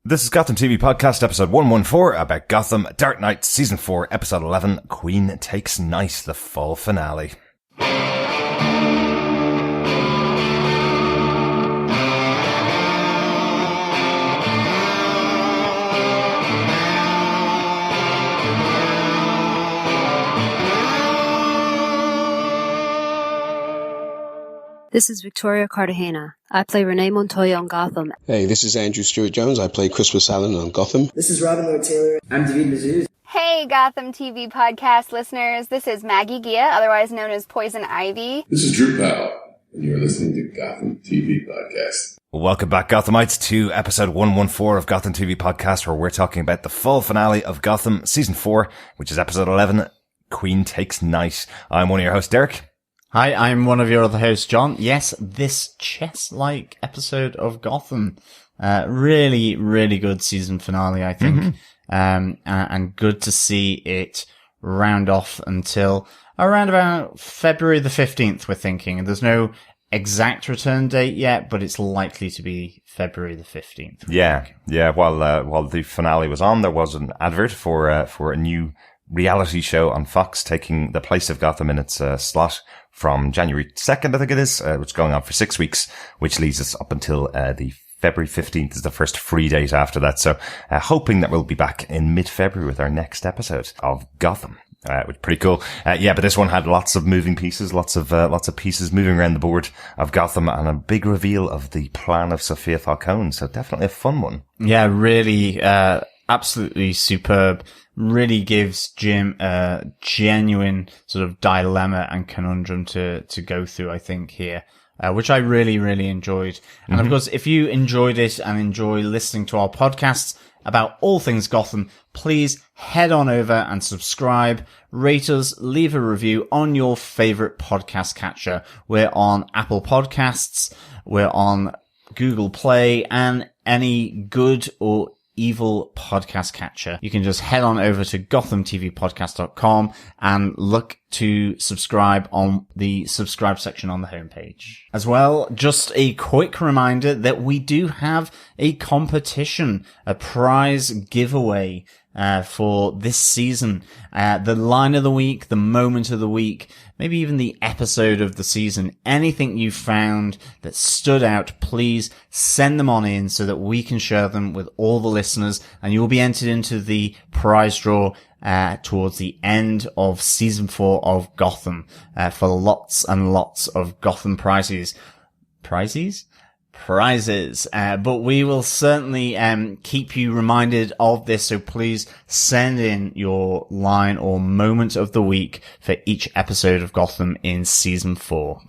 This is Gotham TV Podcast, episode 114, about Gotham, Dark Knight, season 4, episode 11, Queen Takes Night, the fall finale. This is Victoria Cartagena. I play Renee Montoya on Gotham. Hey, this is Andrew Stewart-Jones. I play Christmas Allen on Gotham. This is Robin Lloyd-Taylor. I'm David Mazouz. Hey, Gotham TV Podcast listeners. This is Maggie Gia, otherwise known as Poison Ivy. This is Drew Powell, and you're listening to Gotham TV Podcast. Welcome back, Gothamites, to episode 114 of Gotham TV Podcast, where we're talking about the fall finale of Gotham, season 4, which is episode 11, Queen Takes Night. I'm one of your hosts, Derek. Hi, I'm one of your other hosts, John. Yes, this chess-like episode of Gotham. Really, really good season finale, I think. And good to see it round off until around about February the 15th, we're thinking. There's no exact return date yet, but it's likely to be February the 15th. Yeah. While the finale was on, there was an advert for a new reality show on Fox taking the place of Gotham in its slot from January 2nd, I think it is, which is going on for 6 weeks, which leads us up until the February 15th is the first free date after that. So hoping that we'll be back in mid-February with our next episode of Gotham. Which is pretty cool. But this one had lots of moving pieces, lots of pieces moving around the board of Gotham, and a big reveal of the plan of Sofia Falcone. So definitely a fun one. Yeah, really, absolutely superb. Really gives Jim a genuine sort of dilemma and conundrum to go through, I think, here. Which I really, really enjoyed. And of course, if you enjoyed it and enjoy listening to our podcasts about all things Gotham, please head on over and subscribe, rate us, leave a review on your favorite podcast catcher. We're on Apple Podcasts, we're on Google Play, and any good or evil podcast catcher. You can just head on over to gothamtvpodcast.com and look to subscribe on the subscribe section on the homepage. As well, just a quick reminder that we do have a competition, a prize giveaway for this season. The line of the week, the moment of the week, maybe even the episode of the season. Anything you found that stood out, please send them on in so that we can share them with all the listeners, and you will be entered into the prize draw towards the end of season 4 of Gotham for lots and lots of Gotham prizes. But we will certainly keep you reminded of this, so please send in your line or moment of the week for each episode of Gotham in season 4.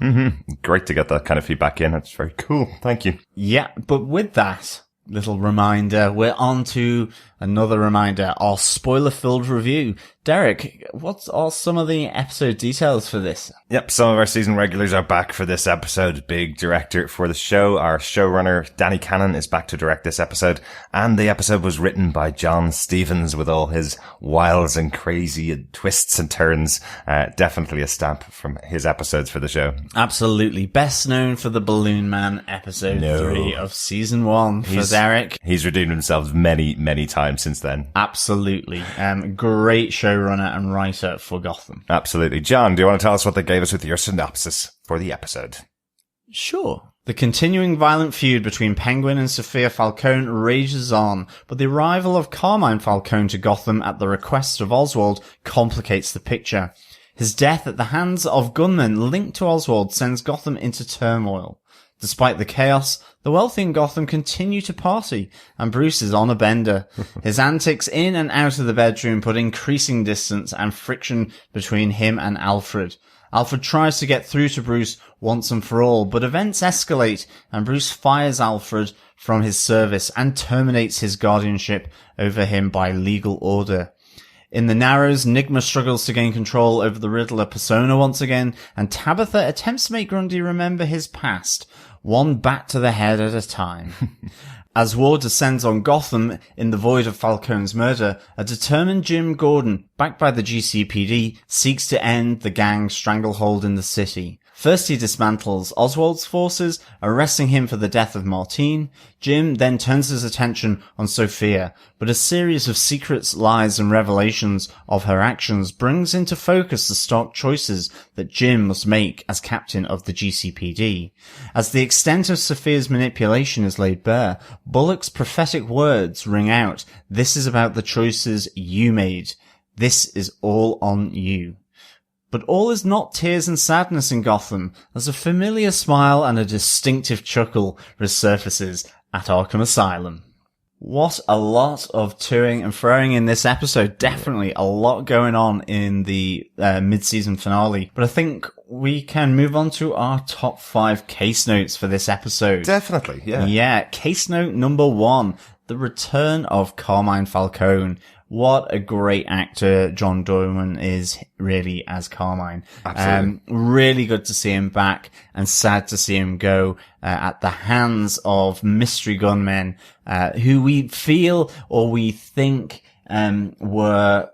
Great to get that kind of feedback in. That's very cool. Thank you. Yeah, but with that little reminder, we're on to another reminder, our spoiler-filled review. Derek, what are some of the episode details for this? Yep, some of our season regulars are back for this episode. Big director for the show, our showrunner Danny Cannon, is back to direct this episode, and the episode was written by John Stevens with all his wiles and crazy twists and turns. Definitely a stamp from his episodes for the show. Absolutely. Best known for the Balloon Man episode 3 of season 1 for Derek. He's redeemed himself many, many times since then. Absolutely. Great showrunner and writer for Gotham. Absolutely. John, do you want to tell us what they gave us with your synopsis for the episode? Sure. The continuing violent feud between Penguin and Sofia Falcone rages on, but the arrival of Carmine Falcone to Gotham at the request of Oswald complicates the picture. His death at the hands of gunmen linked to Oswald sends Gotham into turmoil. Despite the chaos, the wealthy in Gotham continue to party, and Bruce is on a bender. His antics in and out of the bedroom put increasing distance and friction between him and Alfred. Alfred tries to get through to Bruce once and for all, but events escalate, and Bruce fires Alfred from his service and terminates his guardianship over him by legal order. In the Narrows, Nigma struggles to gain control over the Riddler persona once again, and Tabitha attempts to make Grundy remember his past, one bat to the head at a time. As war descends on Gotham in the void of Falcone's murder, a determined Jim Gordon, backed by the GCPD, seeks to end the gang's stranglehold in the city. First, he dismantles Oswald's forces, arresting him for the death of Martine. Jim then turns his attention on Sofia, but a series of secrets, lies, and revelations of her actions brings into focus the stark choices that Jim must make as captain of the GCPD. As the extent of Sofia's manipulation is laid bare, Bullock's prophetic words ring out, "This is about the choices you made. This is all on you." But all is not tears and sadness in Gotham, as a familiar smile and a distinctive chuckle resurfaces at Arkham Asylum. What a lot of toing and throwing in this episode. Definitely a lot going on in the mid-season finale. But I think we can move on to our top 5 case notes for this episode. Definitely, yeah. Yeah, case note number 1, the return of Carmine Falcone. What a great actor John Doorman is really as Carmine. Absolutely. Really good to see him back and sad to see him go at the hands of mystery gunmen who we feel or we think were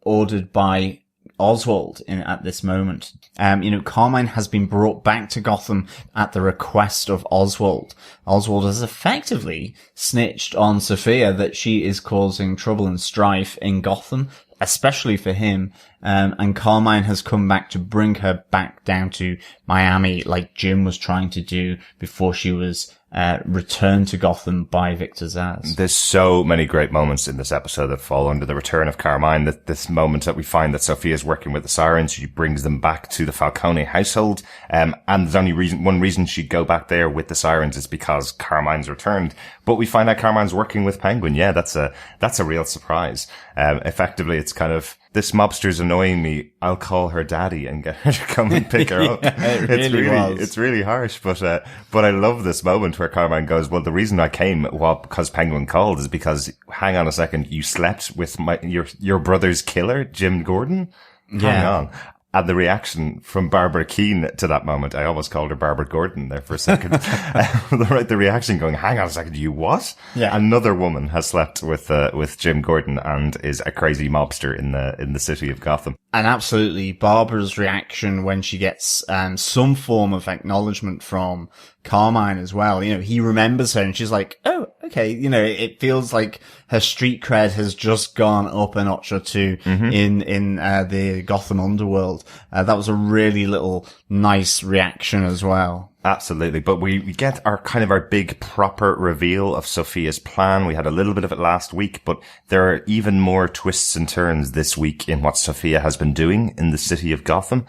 ordered by Oswald at this moment. Carmine has been brought back to Gotham at the request of Oswald. Oswald has effectively snitched on Sofia that she is causing trouble and strife in Gotham, especially for him. And Carmine has come back to bring her back down to Miami like Jim was trying to do before she was returned to Gotham by Victor Zsasz. There's so many great moments in this episode that fall under the return of Carmine. This moment that we find that Sofia is working with the Sirens, she brings them back to the Falcone household. And there's only one reason she'd go back there with the Sirens is because Carmine's returned. But we find out Carmine's working with Penguin. Yeah, that's a real surprise. Effectively, it's kind of, this mobster's annoying me. I'll call her daddy and get her to come and pick her up. It's really harsh, but I love this moment where Carmine goes, well, the reason I came, because Penguin called is because, hang on a second, you slept with your brother's killer, Jim Gordon? Hang on. And the reaction from Barbara Keane to that moment, I almost called her Barbara Gordon there for a second. The reaction going, hang on a second, you what? Yeah. Another woman has slept with Jim Gordon and is a crazy mobster in the city of Gotham. And absolutely, Barbara's reaction when she gets some form of acknowledgement from Carmine as well. He remembers her and she's like, oh, okay. It feels like her street cred has just gone up a notch or two in the Gotham underworld. That was a really little nice reaction as well. Absolutely. But we get our big proper reveal of Sofia's plan. We had a little bit of it last week, but there are even more twists and turns this week in what Sofia has been doing in the city of Gotham,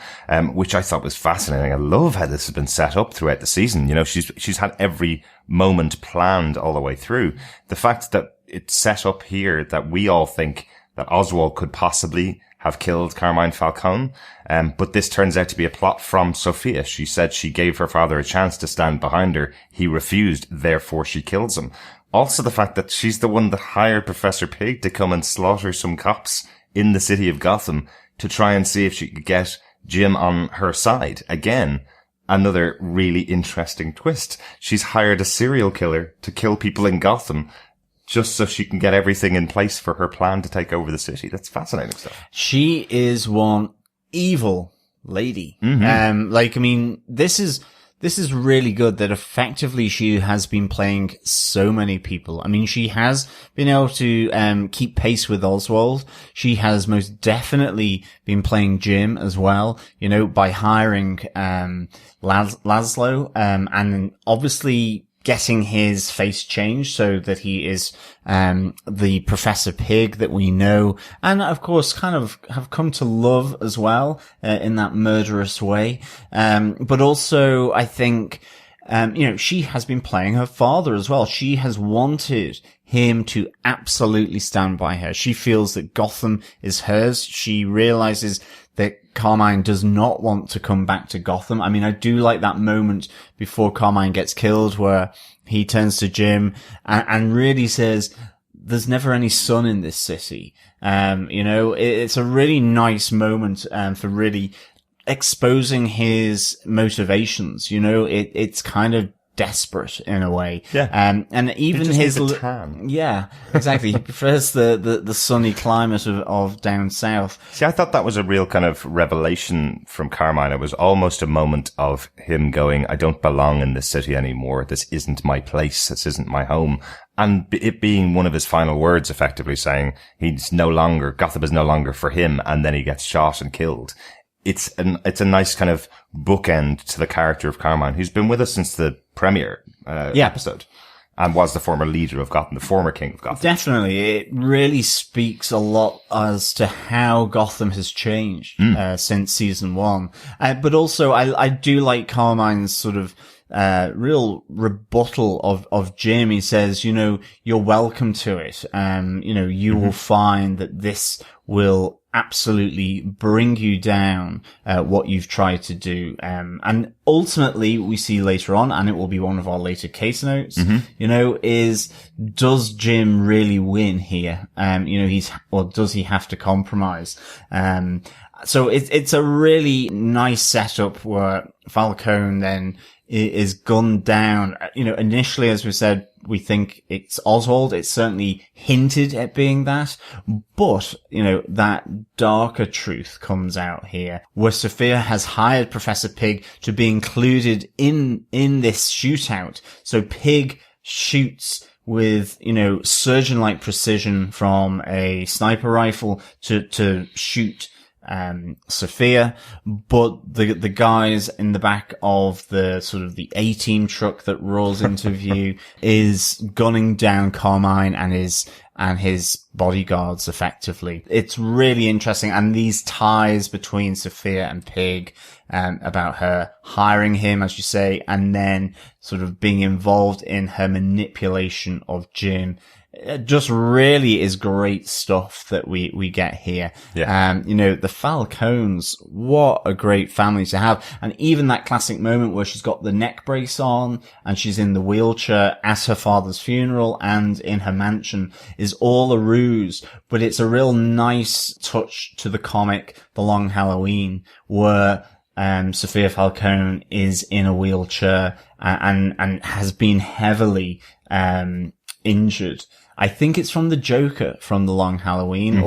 which I thought was fascinating. I love how this has been set up throughout the season. She's had every moment planned all the way through. The fact that it's set up here that we all think that Oswald could possibly have killed Carmine Falcone. But this turns out to be a plot from Sofia. She said she gave her father a chance to stand behind her. He refused, therefore she kills him. Also the fact that she's the one that hired Professor Pig to come and slaughter some cops in the city of Gotham to try and see if she could get Jim on her side. Again, another really interesting twist. She's hired a serial killer to kill people in Gotham just so she can get everything in place for her plan to take over the city. That's fascinating stuff. She is one evil lady. This is really good that effectively she has been playing so many people. She has been able to keep pace with Oswald. She has most definitely been playing Jim as well, by hiring Laszlo, and obviously getting his face changed so that he is the Professor Pig that we know, and of course kind of have come to love as well in that murderous way. But also I think she has been playing her father as well. She has wanted him to absolutely stand by her. She feels that Gotham is hers. She realizes that Carmine does not want to come back to Gotham. I do like that moment before Carmine gets killed where he turns to Jim and really says, there's never any sun in this city. It's a really nice moment, for really exposing his motivations. It's kind of desperate in a way. Yeah. And even just his, needs a tan. yeah, exactly. He prefers the sunny climate of down south. See, I thought that was a real kind of revelation from Carmine. It was almost a moment of him going, I don't belong in this city anymore. This isn't my place. This isn't my home. And it being one of his final words, effectively saying Gotham is no longer for him. And then he gets shot and killed. It's a nice kind of bookend to the character of Carmine, who's been with us since the premiere episode, and was the former leader of Gotham, the former king of Gotham. Definitely. It really speaks a lot as to how Gotham has changed since season 1. But also, I do like Carmine's sort of real rebuttal of Jim. He says, you're welcome to it. You will find that this will absolutely bring you down, what you've tried to do. And ultimately we see later on, and it will be one of our later case notes, is, does Jim really win here? Or does he have to compromise? So it's a really nice setup where Falcone then is gunned down. Initially, as we said, we think it's Oswald. It's certainly hinted at being that, but, that darker truth comes out here where Sofia has hired Professor Pig to be included in this shootout. So Pig shoots with, surgeon-like precision from a sniper rifle to shoot Sofia, but the guys in the back of the sort of the A-team truck that rolls into view is gunning down Carmine and his bodyguards effectively. It's really interesting. And these ties between Sofia and Pig, about her hiring him, as you say, and then sort of being involved in her manipulation of Jim. It just really is great stuff that we get here. Yeah. The Falcones, what a great family to have. And even that classic moment where she's got the neck brace on and she's in the wheelchair at her father's funeral and in her mansion is all a ruse, but it's a real nice touch to the comic, The Long Halloween, where Sofia Falcone is in a wheelchair and has been heavily injured. I think it's from the Joker from The Long Halloween,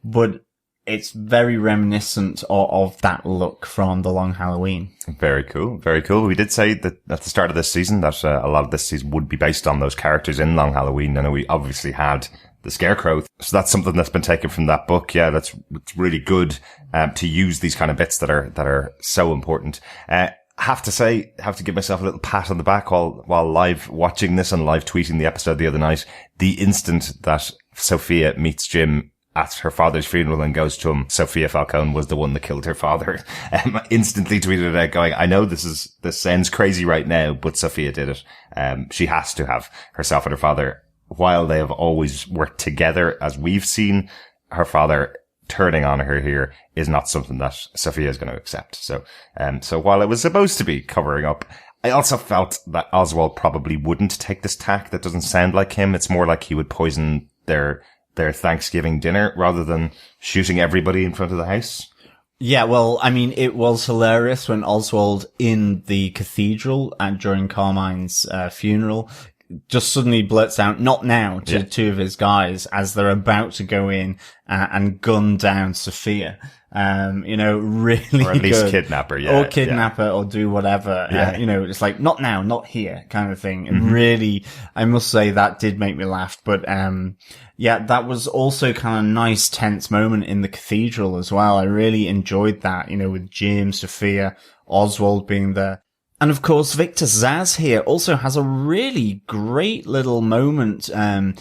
but it's very reminiscent of that look from The Long Halloween. Very cool. Very cool. We did say that at the start of this season that a lot of this season would be based on those characters in Long Halloween. And we obviously had the Scarecrow. So that's something that's been taken from that book. Yeah, it's really good to use these kind of bits that are so important. Have to give myself a little pat on the back while live watching this and live tweeting the episode the other night. The instant that Sofia meets Jim at her father's funeral and goes to him, Sofia Falcone was the one that killed her father. Instantly tweeted it out going, I know this sounds crazy right now, but Sofia did it. She has to have herself and her father, while they have always worked together, as we've seen, her father turning on her here is not something that Sofia is going to accept. So while it was supposed to be covering up, I also felt that Oswald probably wouldn't take this tack. That doesn't sound like him. It's more like he would poison their Thanksgiving dinner rather than shooting everybody in front of the house. Yeah, well, I mean, it was hilarious when Oswald in the cathedral and during Carmine's funeral just suddenly blurts out, not now, to two of his guys as they're about to go in and gun down Sofia. Really or at least good. kidnap her, yeah. Or kidnap her or do whatever. Yeah. It's like, not now, not here kind of thing. And really, I must say that did make me laugh. But, that was also kind of a nice tense moment in the cathedral as well. I really enjoyed that, with Jim, Sofia, Oswald being there. And of course, Victor Zsasz here also has a really great little moment, and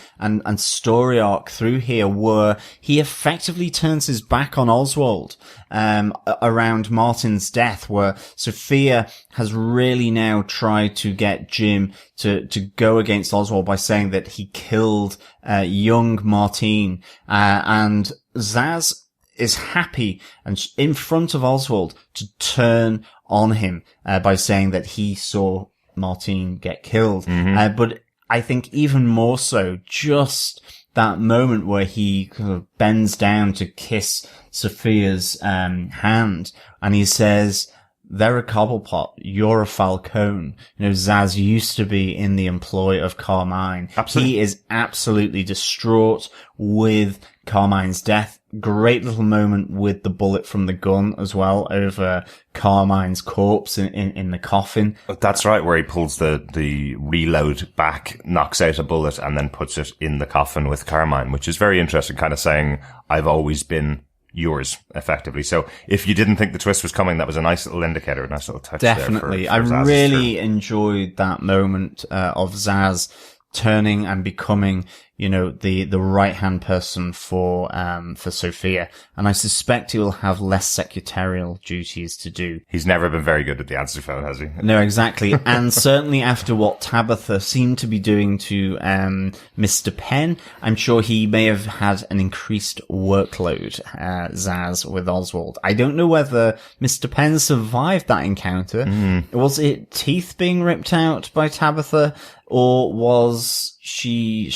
story arc through here where he effectively turns his back on Oswald, around Martin's death, where Sofia has really now tried to get Jim to go against Oswald by saying that he killed, young Martin, and Zsasz is happy and in front of Oswald to turn on him by saying that he saw Martin get killed. But I think even more so, just that moment where he kind of bends down to kiss Sofia's hand, and he says, they're a Cobblepot. You're a Falcone. Zaz used to be in the employ of Carmine. Absolutely. He is absolutely distraught with Carmine's death. Great little moment with the bullet from the gun as well over Carmine's corpse in the coffin. That's right, where he pulls the reload back, knocks out a bullet, and then puts it in the coffin with Carmine, which is very interesting, kind of saying, I've always been yours, effectively. So if you didn't think the twist was coming, that was a nice little indicator, a nice little touch. Definitely. There for I Zaz's really turn. enjoyed that moment of Zaz turning and becoming, the right-hand person for Sofia. And I suspect he will have less secretarial duties to do. He's never been very good at the answer phone, has he? No, exactly. And certainly after what Tabitha seemed to be doing to Mr. Penn, I'm sure he may have had an increased workload, Zaz, with Oswald. I don't know whether Mr. Penn survived that encounter. Was it teeth being ripped out by Tabitha, or was she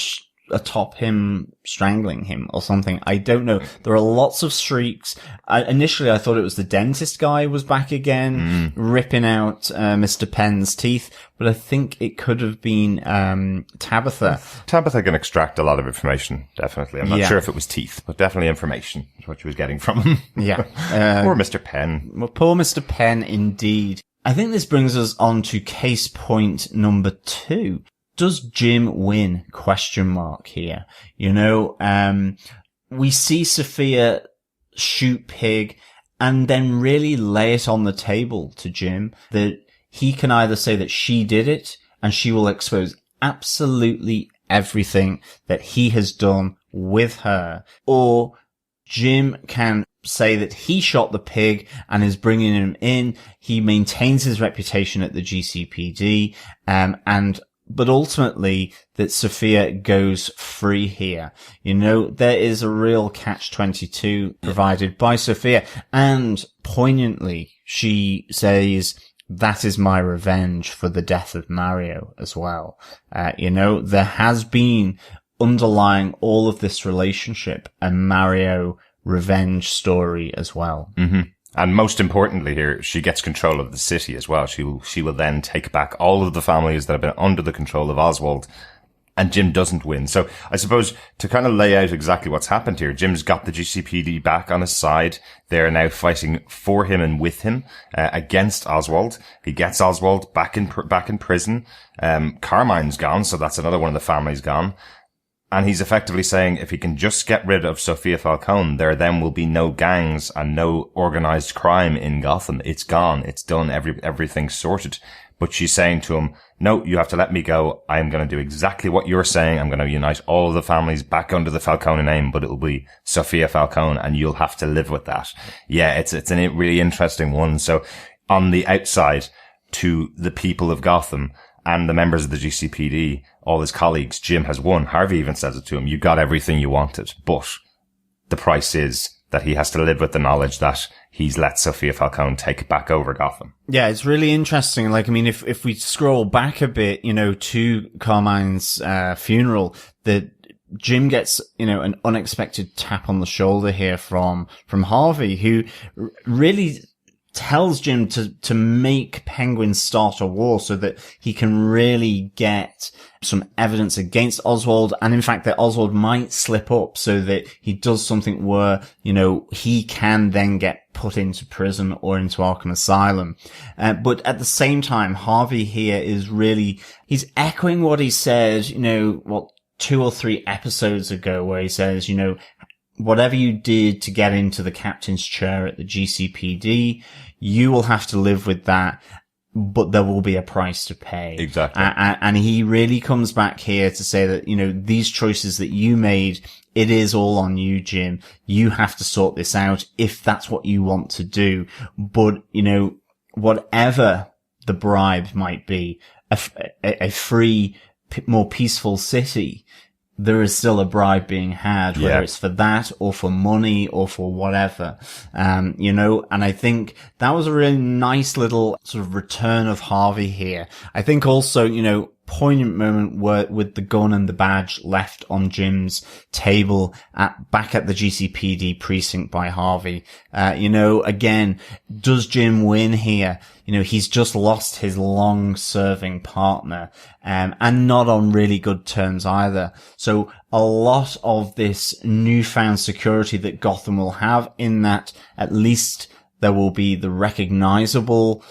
atop him, strangling him or something? I don't know. There are lots of shrieks. Initially, I thought it was the dentist guy was back again, ripping out Mr. Penn's teeth, but I think it could have been Tabitha. Tabitha can extract a lot of information, definitely. I'm not sure if it was teeth, but definitely information is what she was getting from him. Yeah. Poor Mr. Penn. Well, poor Mr. Penn, indeed. I think this brings us on to case point number 2. Does Jim win? Question mark here. We see Sofia shoot Pig and then really lay it on the table to Jim that he can either say that she did it and she will expose absolutely everything that he has done with her, or Jim can say that he shot the pig and is bringing him in. He maintains his reputation at the GCPD, but ultimately that Sofia goes free here. There is a real catch-22 provided by Sofia, and poignantly, she says, that is my revenge for the death of Mario as well. There has been underlying all of this relationship a Mario revenge story as well. Mm-hmm. And most importantly here, she gets control of the city as well. She will then take back all of the families that have been under the control of Oswald, and Jim doesn't win. So I suppose to kind of lay out exactly what's happened here, Jim's got the GCPD back on his side. They're now fighting for him and with him, against Oswald. He gets Oswald back in prison. Carmine's gone, so that's another one of the families gone. And he's effectively saying if he can just get rid of Sofia Falcone, there then will be no gangs and no organized crime in Gotham. It's gone. It's done. Everything's sorted. But she's saying to him, no, you have to let me go. I'm going to do exactly what you're saying. I'm going to unite all of the families back under the Falcone name, but it'll be Sofia Falcone and you'll have to live with that. Yeah, it's a really interesting one. So on the outside, to the people of Gotham and the members of the GCPD, all his colleagues, Jim has won. Harvey even says it to him. You got everything you wanted, but the price is that he has to live with the knowledge that he's let Sofia Falcone take back over Gotham. Yeah, it's really interesting. If we scroll back a bit, to Carmine's funeral, that Jim gets, an unexpected tap on the shoulder here from Harvey, who really tells Jim to make Penguin start a war so that he can really get some evidence against Oswald, and in fact that Oswald might slip up so that he does something where, he can then get put into prison or into Arkham Asylum. But at the same time, Harvey here is really, he's echoing what he said, 2 or 3 episodes ago, where he says, whatever you did to get into the captain's chair at the GCPD, you will have to live with that, but there will be a price to pay. Exactly. And he really comes back here to say that, these choices that you made, it is all on you, Jim. You have to sort this out if that's what you want to do. But, whatever the bribe might be, a free, more peaceful city, there is still a bribe being had, whether it's for that or for money or for whatever. And I think that was a really nice little sort of return of Harvey here. I think also, poignant moment with the gun and the badge left on Jim's table back at the GCPD precinct by Harvey. Again, does Jim win here? He's just lost his long-serving partner, and not on really good terms either. So a lot of this newfound security that Gotham will have, in that at least there will be the recognizable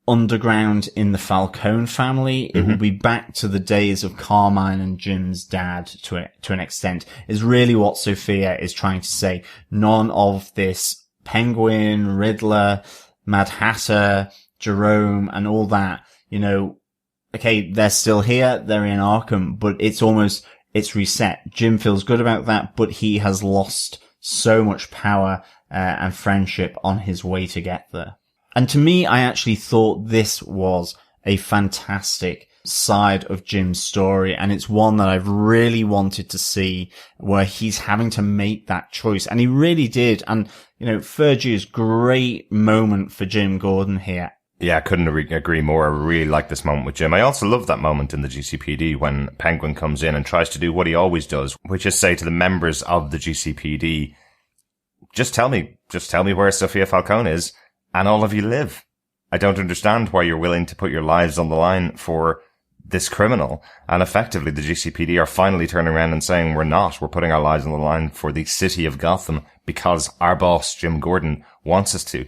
underground in the Falcone family. It will be back to the days of Carmine and Jim's dad to an extent, is really what Sofia is trying to say. None of this Penguin, Riddler, Mad Hatter, Jerome, and all that, okay, they're still here, they're in Arkham, but it's reset. Jim feels good about that, but he has lost so much power and friendship on his way to get there. And to me, I actually thought this was a fantastic side of Jim's story, and it's one that I've really wanted to see, where he's having to make that choice, and he really did. And Fergie's great moment for Jim Gordon here. Yeah, I couldn't agree more. I really like this moment with Jim. I also love that moment in the GCPD when Penguin comes in and tries to do what he always does, which is say to the members of the GCPD, just tell me where Sofia Falcone is, and all of you live. I don't understand why you're willing to put your lives on the line for this criminal. And effectively, the GCPD are finally turning around and saying, we're not. We're putting our lives on the line for the city of Gotham because our boss, Jim Gordon, wants us to.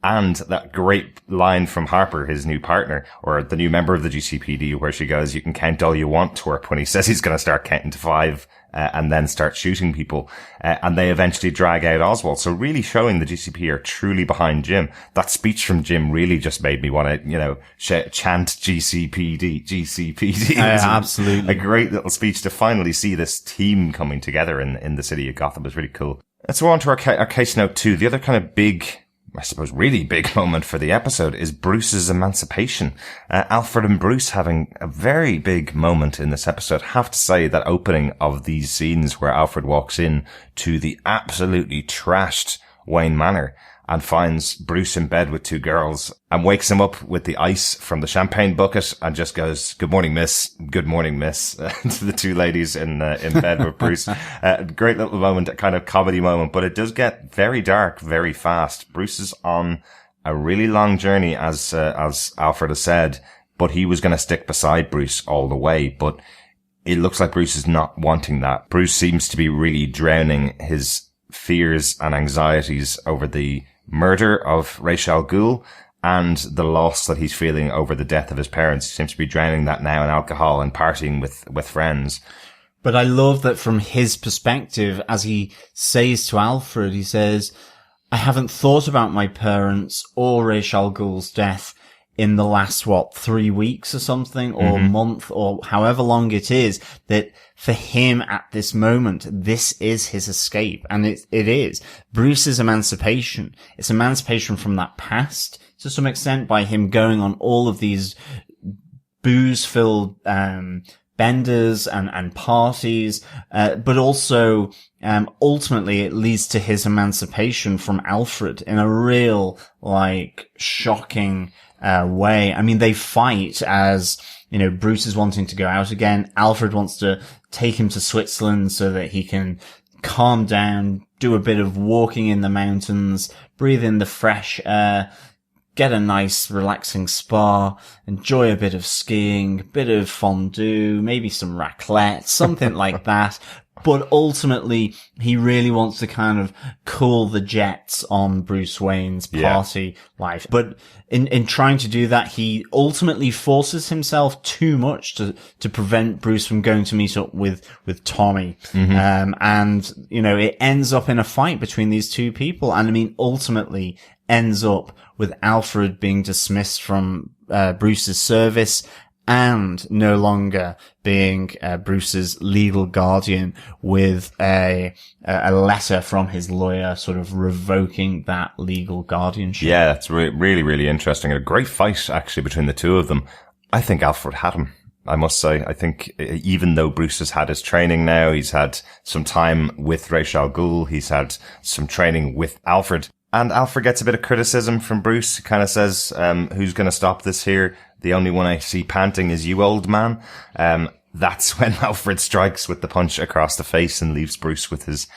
And that great line from Harper, his new partner, or the new member of the GCPD, where she goes, you can count all you want, twerp, when he says he's going to start counting to 5 and then start shooting people. And they eventually drag out Oswald. So really showing the GCP are truly behind Jim. That speech from Jim really just made me want to, chant GCPD. Yeah, absolutely. A great little speech to finally see this team coming together in the city of Gotham. It was really cool. Let's go on to our case note 2. The other kind of big, I suppose, really big moment for the episode is Bruce's emancipation. Alfred and Bruce having a very big moment in this episode. Have to say that opening of these scenes where Alfred walks in to the absolutely trashed Wayne Manor and finds Bruce in bed with 2 girls and wakes him up with the ice from the champagne bucket and just goes, good morning, miss, to the 2 ladies in bed with Bruce. Great little moment, a kind of comedy moment, but it does get very dark very fast. Bruce is on a really long journey, as Alfred has said, but he was going to stick beside Bruce all the way. But it looks like Bruce is not wanting that. Bruce seems to be really drowning his fears and anxieties over the murder of Ra's al Ghul and the loss that he's feeling over the death of his parents. He seems to be drowning that now in alcohol and partying with friends. But I love that from his perspective, as he says to Alfred, he says, I haven't thought about my parents or Ra's al Ghul's death in the last, 3 weeks or something, or month, or however long it is, that for him at this moment, this is his escape. And it is Bruce's emancipation. It's emancipation from that past to some extent by him going on all of these booze-filled, benders and parties, but also, ultimately it leads to his emancipation from Alfred in a real, shocking, way. I mean, they fight as, Bruce is wanting to go out again. Alfred wants to take him to Switzerland so that he can calm down, do a bit of walking in the mountains, breathe in the fresh air, get a nice relaxing spa, enjoy a bit of skiing, bit of fondue, maybe some raclette, something like that. But ultimately, he really wants to kind of cool the jets on Bruce Wayne's party life. But in trying to do that, he ultimately forces himself too much to prevent Bruce from going to meet up with Tommy. And, it ends up in a fight between these 2 people. And I mean, ultimately ends up with Alfred being dismissed from Bruce's service and no longer being Bruce's legal guardian, with a letter from his lawyer sort of revoking that legal guardianship. Yeah, that's really, really interesting. A great fight, actually, between the 2 of them. I think Alfred had him, I must say. I think even though Bruce has had his training now, he's had some time with Ra's al Ghul, he's had some training with Alfred. And Alfred gets a bit of criticism from Bruce. He kind of says, who's going to stop this here? The only one I see panting is you, old man. That's when Alfred strikes with the punch across the face and leaves Bruce with his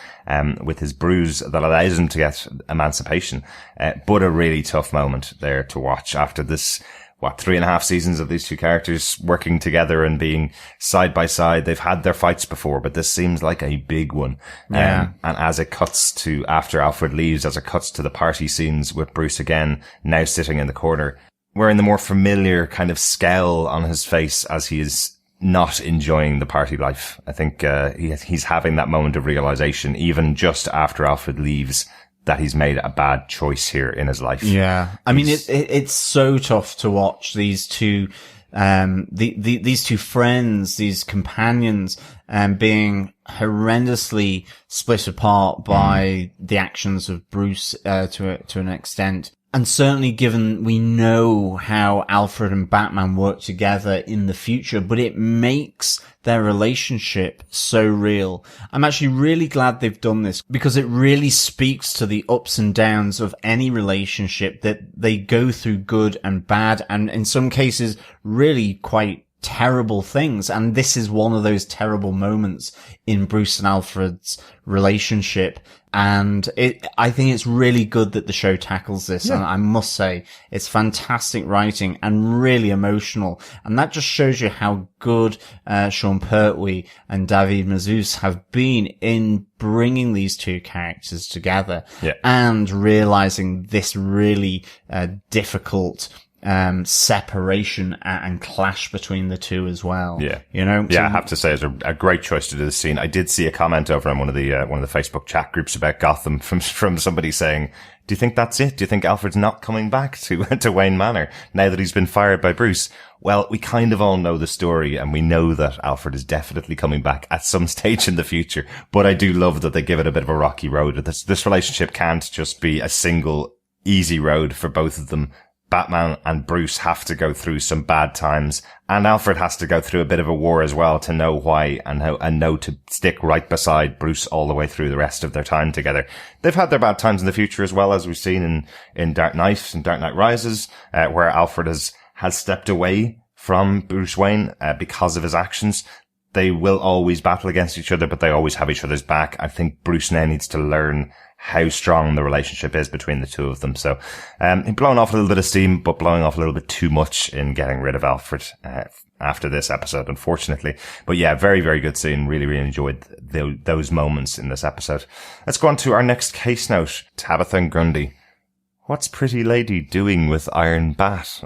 bruise that allows him to get emancipation. But a really tough moment there to watch after this, 3.5 seasons of these two characters working together and being side by side. They've had their fights before, but this seems like a big one. And as it cuts to after Alfred leaves, as it cuts to the party scenes with Bruce again, now sitting in the corner, wearing the more familiar kind of scowl on his face as he is not enjoying the party life. I think he's having that moment of realization, even just after Alfred leaves, that he's made a bad choice here in his life. Yeah. I mean, it's so tough to watch these two, these two friends, these companions, being horrendously split apart by the actions of Bruce, to an extent. And certainly given we know how Alfred and Batman work together in the future, but it makes their relationship so real. I'm actually really glad they've done this because it really speaks to the ups and downs of any relationship, that they go through good and bad, and in some cases really quite terrible things. And this is one of those terrible moments in Bruce and Alfred's relationship. And I think it's really good that the show tackles this. Yeah. And I must say, it's fantastic writing and really emotional. And that just shows you how good, Sean Pertwee and David Mazouz have been in bringing these two characters together. Yeah. And realizing this really, difficult, separation and clash between the two as well. Yeah. You know? Yeah, I have to say it's a great choice to do this scene. I did see a comment over on one of the Facebook chat groups about Gotham from somebody saying, do you think that's it? Do you think Alfred's not coming back to Wayne Manor now that he's been fired by Bruce? Well, we kind of all know the story, and we know that Alfred is definitely coming back at some stage in the future. But I do love that they give it a bit of a rocky road. This relationship can't just be a single easy road for both of them. Batman and Bruce have to go through some bad times, and Alfred has to go through a bit of a war as well to know why and know to stick right beside Bruce all the way through the rest of their time together. They've had their bad times in the future as well, as we've seen in Dark Knight and Dark Knight Rises, where Alfred has stepped away from Bruce Wayne, because of his actions. They will always battle against each other, but they always have each other's back. I think Bruce now needs to learn how strong the relationship is between the two of them. So, blowing off a little bit of steam, but blowing off a little bit too much in getting rid of Alfred, after this episode, unfortunately. But yeah, very, very good scene. Really, really enjoyed those moments in this episode. Let's go on to our next case note. Tabitha and Grundy. What's Pretty Lady doing with Iron Bat?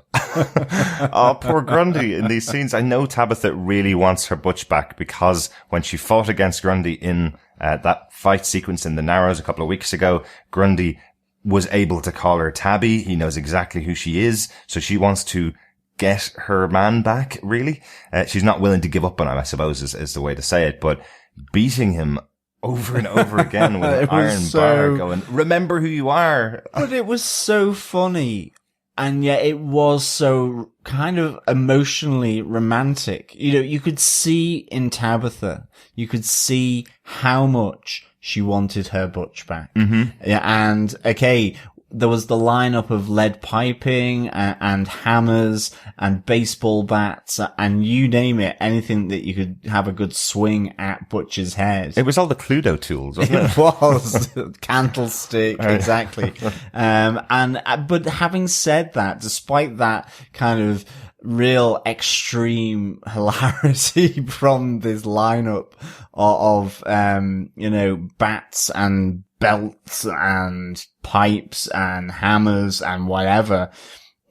Oh, poor Grundy in these scenes. I know Tabitha really wants her Butch back, because when she fought against Grundy in that fight sequence in the Narrows a couple of weeks ago, Grundy was able to call her Tabby. He knows exactly who she is. So she wants to get her man back, really. She's not willing to give up on him, I suppose, is the way to say it. But beating him over and over again with an iron bar going, remember who you are. But it was so funny. And yet it was so kind of emotionally romantic. You know, you could see in Tabitha, you could see how much she wanted her Butch back. Mm-hmm. Yeah, and okay, there was the lineup of lead piping and hammers and baseball bats and you name it, anything that you could have a good swing at Butch's head. It was all the Cluedo tools, wasn't it? It was. Candlestick, exactly. But having said that, despite that kind of real extreme hilarity from this lineup of bats and belts and pipes and hammers and whatever,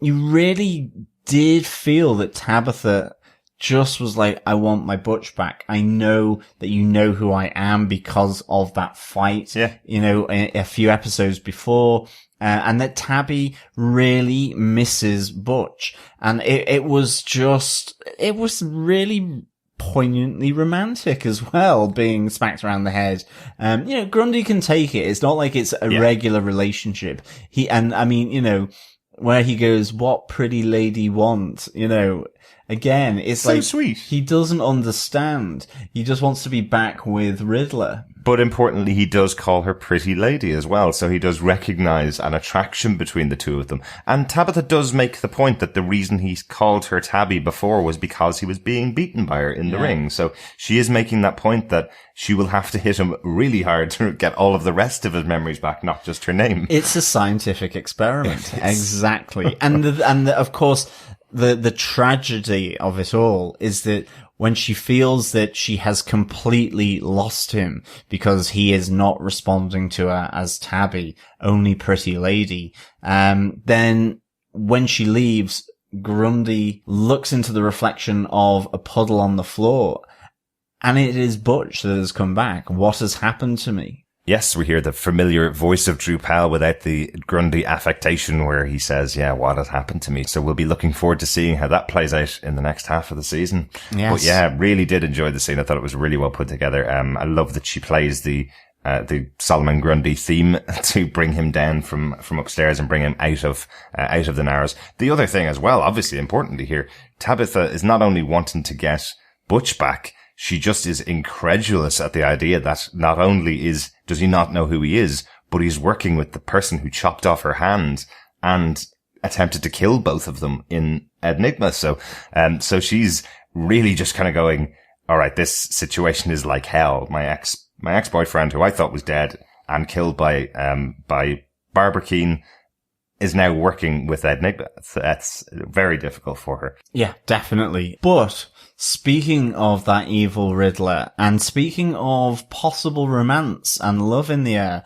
you really did feel that Tabitha just was like, I want my Butch back. I know that you know who I am because of that fight, a few episodes before. And that Tabby really misses Butch. And it was really poignantly romantic as well, being smacked around the head. Grundy can take it. It's not like it's a regular relationship. Where he goes, what pretty lady want, again, it's so like, sweet. He doesn't understand. He just wants to be back with Riddler. But importantly, he does call her pretty lady as well. So he does recognize an attraction between the two of them. And Tabitha does make the point that the reason he called her Tabby before was because he was being beaten by her in the ring. So she is making that point that she will have to hit him really hard to get all of the rest of his memories back, not just her name. It's a scientific experiment. Exactly. And of course, the tragedy of it all is that when she feels that she has completely lost him because he is not responding to her as Tabby, only pretty lady, then when she leaves, Grundy looks into the reflection of a puddle on the floor, and it is Butch that has come back. What has happened to me? Yes, we hear the familiar voice of Drew Powell without the Grundy affectation where he says, yeah, what has happened to me? So we'll be looking forward to seeing how that plays out in the next half of the season. Yes. But yeah, really did enjoy the scene. I thought it was really well put together. I love that she plays the Solomon Grundy theme to bring him down from upstairs and bring him out of the Narrows. The other thing as well, obviously importantly here, Tabitha is not only wanting to get Butch back, she just is incredulous at the idea that not only does he not know who he is, but he's working with the person who chopped off her hand and attempted to kill both of them in Enigma. So she's really just kind of going, all right, this situation is like hell. My ex-boyfriend, who I thought was dead and killed by Barbara Keane, is now working with Enigma. That's very difficult for her. Yeah, definitely. But speaking of that evil Riddler, and speaking of possible romance and love in the air,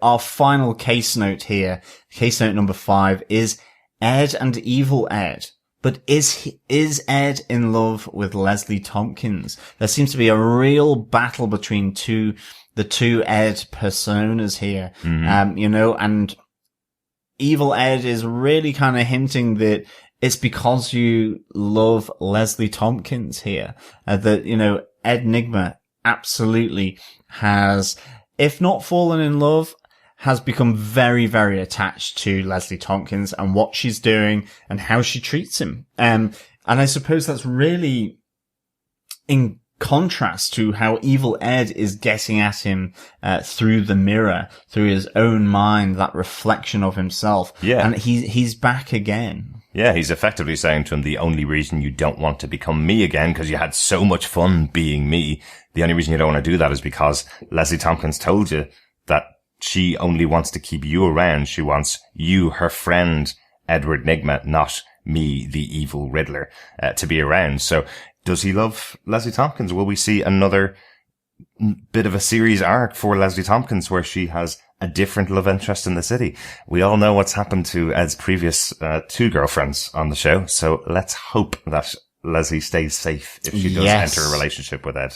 our final case note here, case note number 5, is Ed and Evil Ed. But is Ed in love with Leslie Tompkins? There seems to be a real battle between the two Ed personas here. Mm-hmm. And Evil Ed is really kind of hinting that it's because you love Leslie Tompkins here, that, Enigma absolutely has, if not fallen in love, has become very, very attached to Leslie Tompkins and what she's doing and how she treats him. And I suppose that's really in contrast to how Evil Ed is getting at him through the mirror, through his own mind, that reflection of himself. Yeah. And he's back again. Yeah, he's effectively saying to him, the only reason you don't want to become me again, because you had so much fun being me, the only reason you don't want to do that is because Leslie Tompkins told you that she only wants to keep you around. She wants you, her friend, Edward Nygma, not me, the evil Riddler, to be around. So does he love Leslie Tompkins? Will we see another bit of a series arc for Leslie Tompkins where she has a different love interest in the city? We all know what's happened to Ed's previous 2 girlfriends on the show. So let's hope that Leslie stays safe if she does enter a relationship with Ed.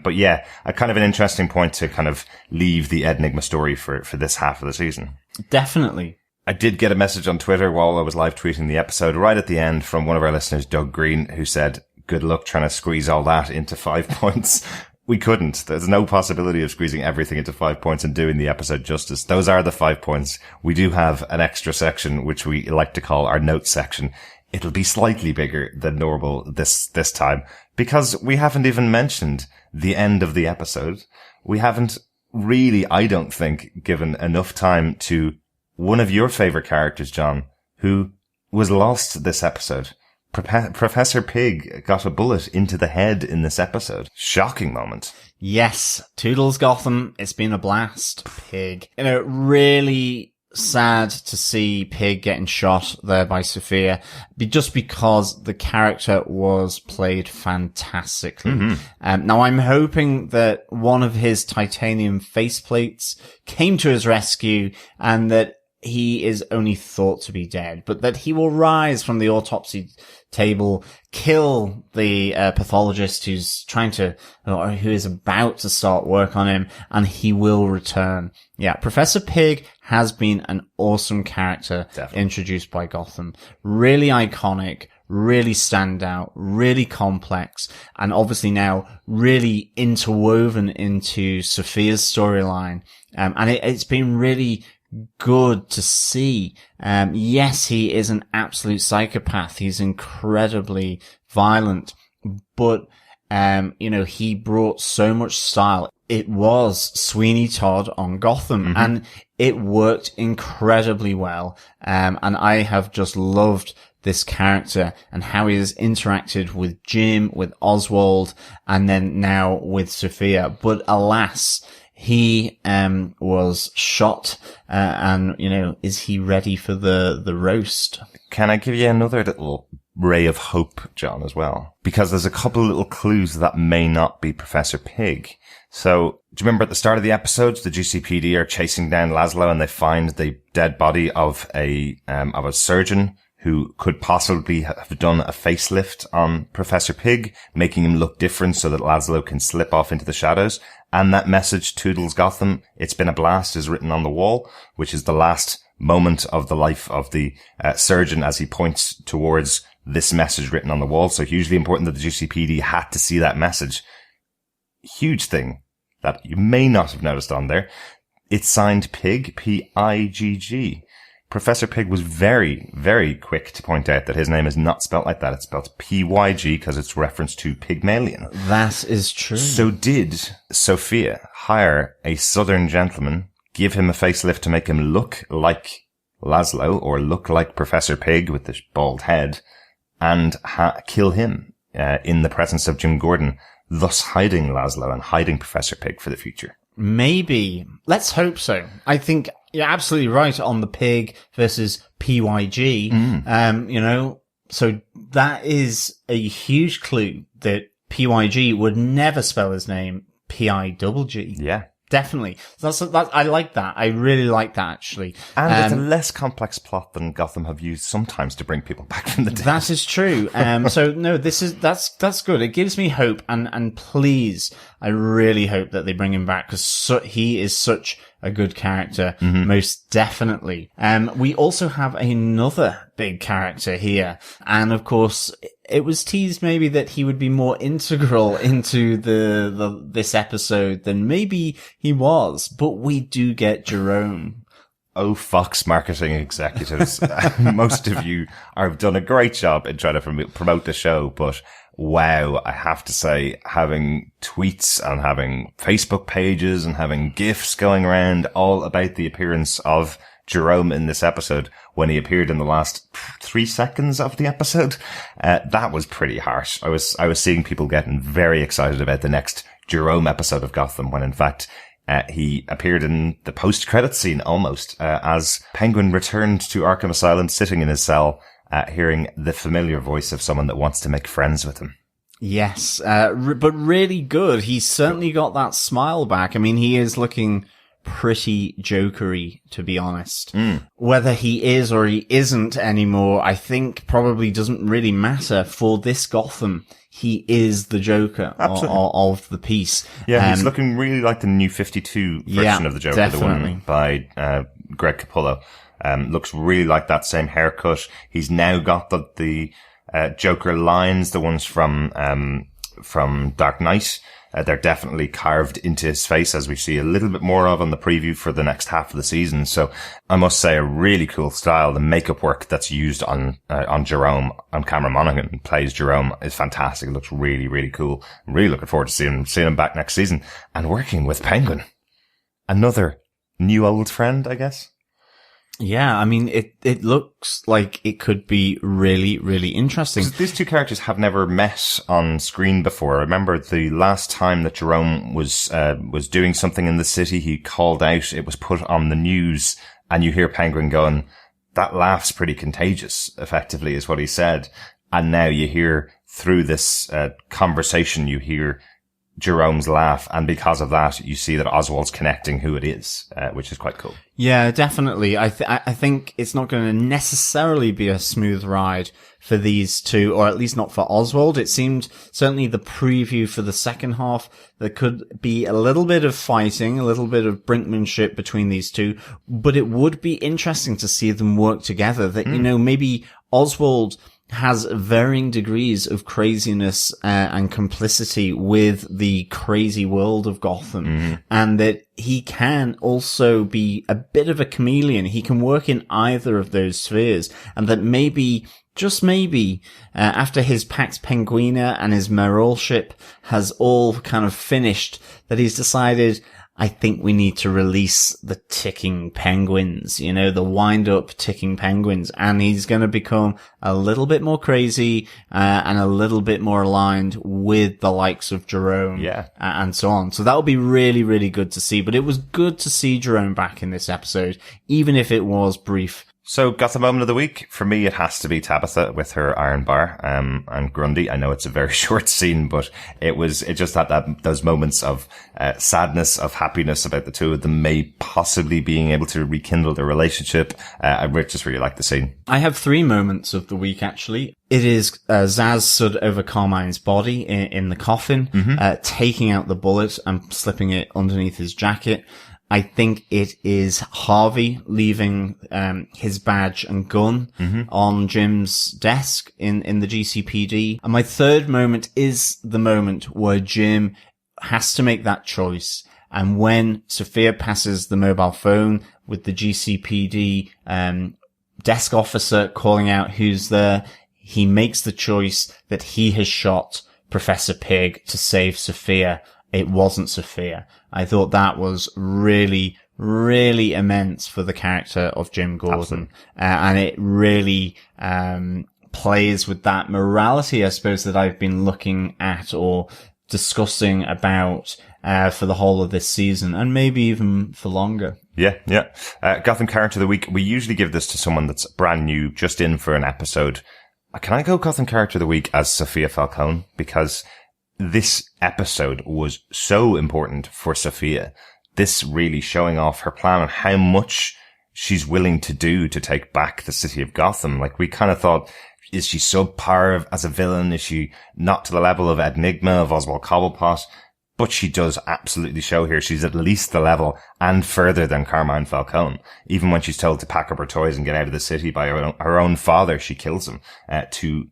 But yeah, a kind of an interesting point to kind of leave the Ed Nygma story for this half of the season. Definitely. I did get a message on Twitter while I was live tweeting the episode right at the end from one of our listeners, Doug Green, who said, good luck trying to squeeze all that into 5 points. We couldn't. There's no possibility of squeezing everything into 5 points and doing the episode justice. Those are the 5 points. We do have an extra section, which we like to call our notes section. It'll be slightly bigger than normal this time because we haven't even mentioned the end of the episode. We haven't really, I don't think, given enough time to one of your favorite characters, John, who was lost this episode. Professor Pig got a bullet into the head in this episode. Shocking moment. Yes. Toodles Gotham. It's been a blast. Pig. Really sad to see Pig getting shot there by Sofia, just because the character was played fantastically. Mm-hmm. Now I'm hoping that one of his titanium faceplates came to his rescue and that he is only thought to be dead, but that he will rise from the autopsy table, kill the pathologist who's who is about to start work on him, and he will return. Yeah, Professor Pig has been an awesome character introduced by Gotham. Really iconic, really stand out, really complex, and obviously now really interwoven into Sophia's storyline. And it's been really good to see. Yes, he is an absolute psychopath. He's incredibly violent, but he brought so much style. it was Sweeney Todd on Gotham, and it worked incredibly well. And I have just loved this character and how he has interacted with Jim, with Oswald, and then now with Sofia. But alas, he was shot, and is he ready for the roast? Can I give you another little ray of hope, John, as well? Because there's a couple of little clues that may not be Professor Pig. So, do you remember at the start of the episode, the GCPD are chasing down Laszlo and they find the dead body of a surgeon who could possibly have done a facelift on Professor Pig, making him look different so that Laszlo can slip off into the shadows. And that message, Toodles Gotham, it's been a blast, is written on the wall, which is the last moment of the life of the surgeon as he points towards this message written on the wall. So hugely important that the GCPD had to see that message. Huge thing that you may not have noticed on there. It's signed Pig, P-I-G-G. Professor Pig was very, very quick to point out that his name is not spelt like that. It's spelled P-Y-G because it's reference to Pygmalion. That is true. So did Sofia hire a southern gentleman, give him a facelift to make him look like Laszlo or look like Professor Pig with the bald head and kill him in the presence of Jim Gordon, thus hiding Laszlo and hiding Professor Pig for the future? Maybe. Let's hope so. I think you're absolutely right on the Pig versus PYG. So that is a huge clue that PYG would never spell his name PIGG. Yeah. Definitely. I like that. I really like that, actually. And it's a less complex plot than Gotham have used sometimes to bring people back from the dead. That is true. So no, that's good. It gives me hope. And please, I really hope that they bring him back because he is such a good character. Most definitely. We also have another big character here. And of course, it was teased maybe that he would be more integral into this episode than maybe he was, but we do get Jerome. Oh, Fox marketing executives. Most of you have done a great job in trying to promote the show, but wow, I have to say, having tweets and having Facebook pages and having GIFs going around all about the appearance of Jerome in this episode when he appeared in the last 3 seconds of the episode, that was pretty harsh. I was seeing people getting very excited about the next Jerome episode of Gotham when in fact he appeared in the post-credits scene almost as Penguin returned to Arkham Asylum, sitting in his cell, hearing the familiar voice of someone that wants to make friends with him. Yes, but really good. He's certainly got that smile back. I mean, he is looking pretty jokery, to be honest. Whether he is or he isn't anymore, I think probably doesn't really matter for this Gotham. He is the Joker of the piece. Yeah, he's looking really like the new 52 version of the Joker, definitely. The one by Greg Capullo. Looks really like that same haircut. He's now got the Joker lines, the ones from Dark Knight. They're definitely carved into his face, as we see a little bit more of on the preview for the next half of the season. So I must say, a really cool style. The makeup work that's used on Jerome, on Cameron Monaghan plays Jerome, is fantastic. It looks really, really cool. I'm really looking forward to seeing him back next season and working with Penguin. Another new old friend, I guess. Yeah, I mean, it looks like it could be really, really interesting. These two characters have never met on screen before. I remember the last time that Jerome was doing something in the city, he called out, it was put on the news, and you hear Penguin going, "That laugh's pretty contagious," effectively is what he said. And now you hear through this conversation, you hear Jerome's laugh, and because of that, you see that Oswald's connecting who it is, which is quite cool. Yeah, definitely. I think it's not going to necessarily be a smooth ride for these two, or at least not for Oswald. It seemed, certainly the preview for the second half, there could be a little bit of fighting, a little bit of brinkmanship between these two, but it would be interesting to see them work together. That, maybe Oswald has varying degrees of craziness and complicity with the crazy world of Gotham, and that he can also be a bit of a chameleon. He can work in either of those spheres, and that maybe just maybe, after his Pax Penguina and his Merolship has all kind of finished, that he's decided, I think we need to release the ticking penguins, the wind-up ticking penguins, and he's going to become a little bit more crazy, and a little bit more aligned with the likes of Jerome, and so on. So that will be really, really good to see, but it was good to see Jerome back in this episode, even if it was brief. So, got the moment of the week. For me, it has to be Tabitha with her iron bar, and Grundy. I know it's a very short scene, but it just had those moments of, sadness, of happiness about the two of them, may possibly being able to rekindle their relationship. I just really like the scene. I have 3 moments of the week, actually. It is, Zaz stood over Carmine's body in the coffin, taking out the bullet and slipping it underneath his jacket. I think it is Harvey leaving his badge and gun on Jim's desk in the GCPD. And my third moment is the moment where Jim has to make that choice. And when Sofia passes the mobile phone with the GCPD desk officer calling out who's there, he makes the choice that he has shot Professor Pig to save Sofia. It wasn't Sofia. I thought that was really, really immense for the character of Jim Gordon. And it really, plays with that morality, I suppose, that I've been looking at or discussing about, for the whole of this season and maybe even for longer. Yeah. Gotham Character of the Week. We usually give this to someone that's brand new, just in for an episode. Can I go Gotham Character of the Week as Sofia Falcone? Because this episode was so important for Sofia. This really showing off her plan and how much she's willing to do to take back the city of Gotham. Like, we kind of thought, is she subpar as a villain? Is she not to the level of Enigma, of Oswald Cobblepot? But she does absolutely show here she's at least the level and further than Carmine Falcone. Even when she's told to pack up her toys and get out of the city by her own father, she kills him to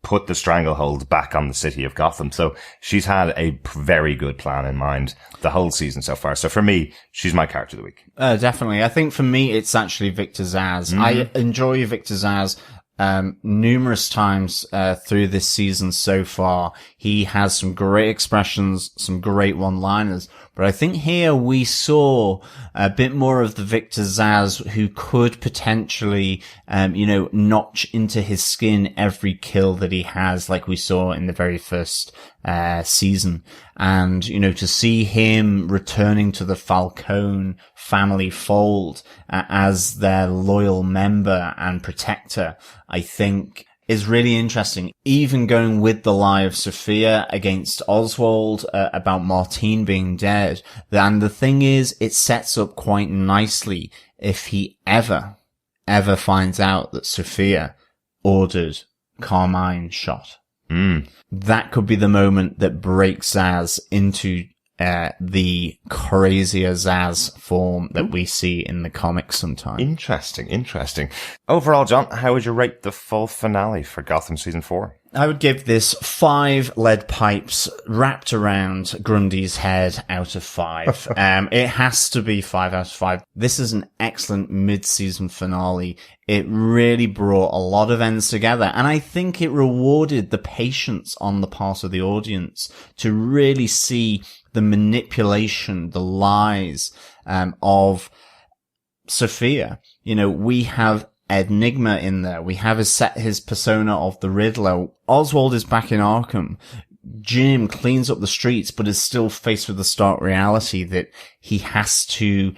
put the stranglehold back on the city of Gotham. So she's had a very good plan in mind the whole season so far. So for me, she's my character of the week. Definitely. I think for me, it's actually Victor Zsasz. I enjoy Victor Zsasz numerous times through this season so far. He has some great expressions, some great one-liners, but I think here we saw a bit more of the Victor Zsasz who could potentially, notch into his skin every kill that he has, like we saw in the very first season. And, to see him returning to the Falcone family fold as their loyal member and protector, I think is really interesting. Even going with the lie of Sofia against Oswald about Martine being dead. And the thing is, it sets up quite nicely if he ever finds out that Sofia ordered Carmine shot. That could be the moment that breaks Zsasz into the crazier Zsasz form that we see in the comics sometimes. Interesting. Overall, John, how would you rate the full finale for Gotham Season 4? I would give this 5 lead pipes wrapped around Grundy's head out of 5. It has to be 5 out of 5. This is an excellent mid-season finale. It really brought a lot of ends together, and I think it rewarded the patience on the part of the audience to really see the manipulation, the lies, of Sofia. We have Enigma in there. We have his persona of the Riddler. Oswald is back in Arkham. Jim cleans up the streets, but is still faced with the stark reality that he has to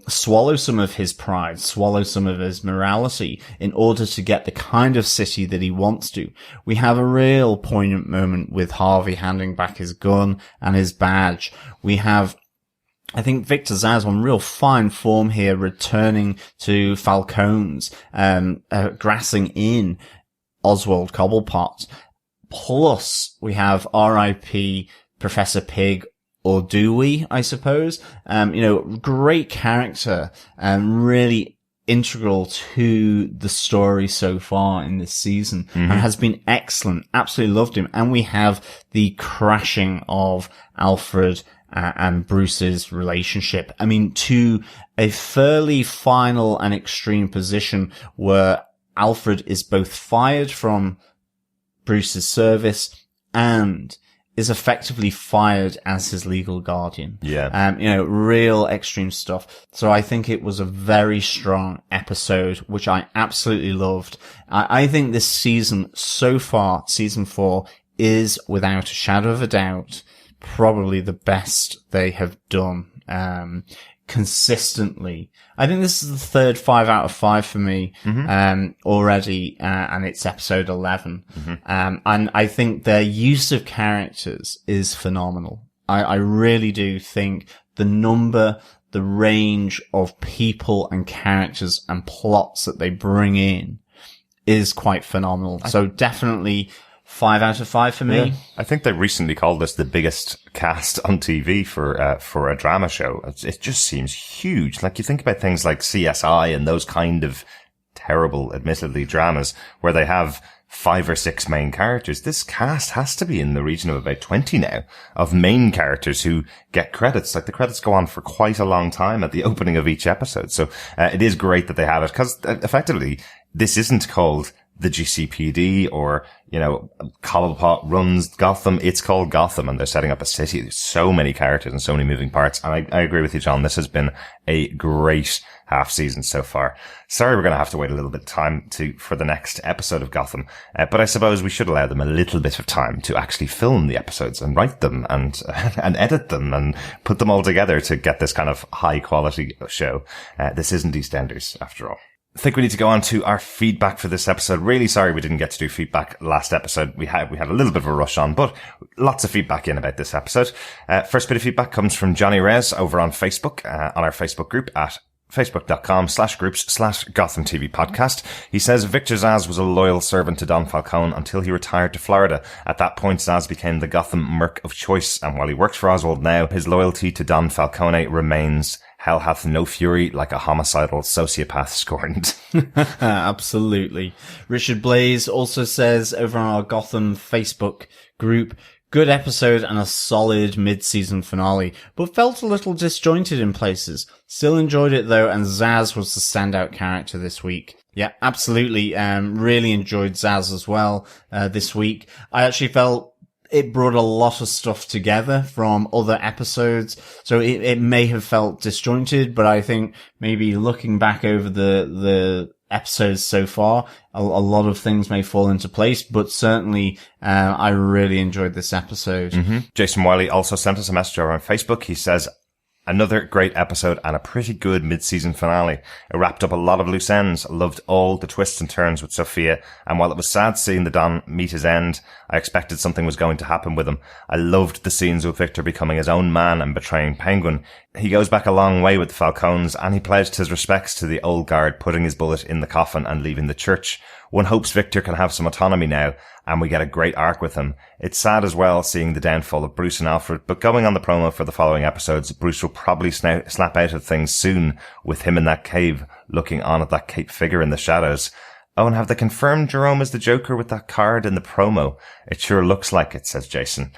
swallow some of his pride, swallow some of his morality in order to get the kind of city that he wants to. We have a real poignant moment with Harvey handing back his gun and his badge. We have, I think, Victor Zsasz on real fine form here, returning to Falcone's, grassing in Oswald Cobblepot. Plus, we have R.I.P. Professor Pig, or do we, I suppose? Great character, really integral to the story so far in this season, and has been excellent. Absolutely loved him. And we have the crashing of Alfred and Bruce's relationship. I mean, to a fairly final and extreme position where Alfred is both fired from Bruce's service and is effectively fired as his legal guardian. Yeah. Real extreme stuff. So I think it was a very strong episode, which I absolutely loved. I think this season so far, season 4, is without a shadow of a doubt probably the best they have done consistently. I think this is the third 5 out of 5 for me already, and it's episode 11. And I think their use of characters is phenomenal. I really do think the range of people and characters and plots that they bring in is quite phenomenal. So definitely 5 out of 5 for me. Yeah. I think they recently called this the biggest cast on TV for a drama show. It just seems huge. Like, you think about things like CSI and those kind of terrible, admittedly, dramas where they have 5 or 6 main characters. This cast has to be in the region of about 20 now of main characters who get credits. Like, the credits go on for quite a long time at the opening of each episode. So it is great that they have it, because effectively this isn't called the GCPD or, Cobblepot runs Gotham. It's called Gotham, and they're setting up a city. There's so many characters and so many moving parts. And I agree with you, John. This has been a great half season so far. Sorry, we're going to have to wait a little bit of time for the next episode of Gotham. But I suppose we should allow them a little bit of time to actually film the episodes and write them and edit them and put them all together to get this kind of high quality show. This isn't EastEnders after all. I think we need to go on to our feedback for this episode. Really sorry we didn't get to do feedback last episode. We had a little bit of a rush on, but lots of feedback in about this episode. First bit of feedback comes from Johnny Rez over on Facebook, on our Facebook group at facebook.com/groups/Gotham TV podcast. He says Victor Zsasz was a loyal servant to Don Falcone until he retired to Florida. At that point, Zsasz became the Gotham merc of choice, and while he works for Oswald now, his loyalty to Don Falcone remains. Hell hath no fury like a homicidal sociopath scorned. Absolutely. Richard Blaze also says over on our Gotham Facebook group, good episode and a solid mid-season finale, but felt a little disjointed in places. Still enjoyed it though, and Zsasz was the standout character this week. Yeah, absolutely. Really enjoyed Zsasz as well, this week. I actually felt it brought a lot of stuff together from other episodes, so it may have felt disjointed, but I think maybe looking back over the episodes so far, a lot of things may fall into place, but certainly I really enjoyed this episode. Jason Wiley also sent us a message over on Facebook. He says, another great episode and a pretty good mid-season finale. It wrapped up a lot of loose ends. Loved all the twists and turns with Sofia, and while it was sad seeing the Don meet his end, I expected something was going to happen with him. I loved the scenes with Victor becoming his own man and betraying Penguin. He goes back a long way with the Falcones, and he pledged his respects to the old guard, putting his bullet in the coffin and leaving the church. One hopes Victor can have some autonomy now, and we get a great arc with him. It's sad as well seeing the downfall of Bruce and Alfred, but going on the promo for the following episodes, Bruce will probably snap out of things soon with him in that cave, looking on at that cape figure in the shadows. Oh, and have they confirmed Jerome is the Joker with that card in the promo? It sure looks like it, says Jason.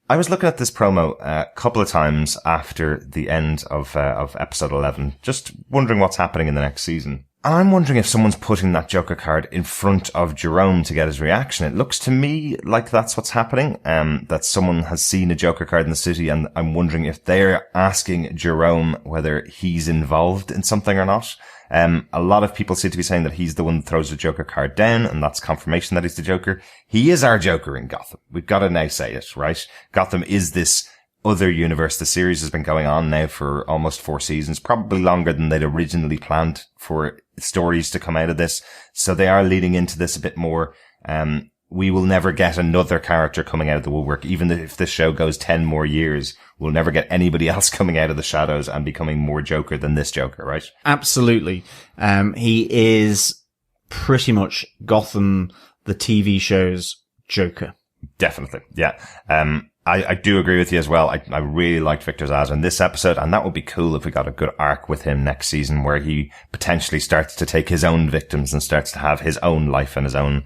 I was looking at this promo a couple of times after the end of episode 11, just wondering what's happening in the next season. And I'm wondering if someone's putting that Joker card in front of Jerome to get his reaction. It looks to me like that's what's happening, that someone has seen a Joker card in the city, and I'm wondering if they're asking Jerome whether he's involved in something or not. A lot of people seem to be saying that he's the one that throws the Joker card down, and that's confirmation that he's the Joker. He is our Joker in Gotham. We've got to now say it, right? Gotham is this other universe. The series has been going on now for almost 4 seasons, probably longer than they'd originally planned for stories to come out of this. So they are leading into this a bit more. We will never get another character coming out of the woodwork. Even if this show goes 10 more years, we'll never get anybody else coming out of the shadows and becoming more Joker than this Joker, right? Absolutely. He is pretty much Gotham, the TV show's Joker. Definitely. Yeah. I do agree with you as well. I really liked Victor Zsasz in this episode, and that would be cool if we got a good arc with him next season where he potentially starts to take his own victims and starts to have his own life and his own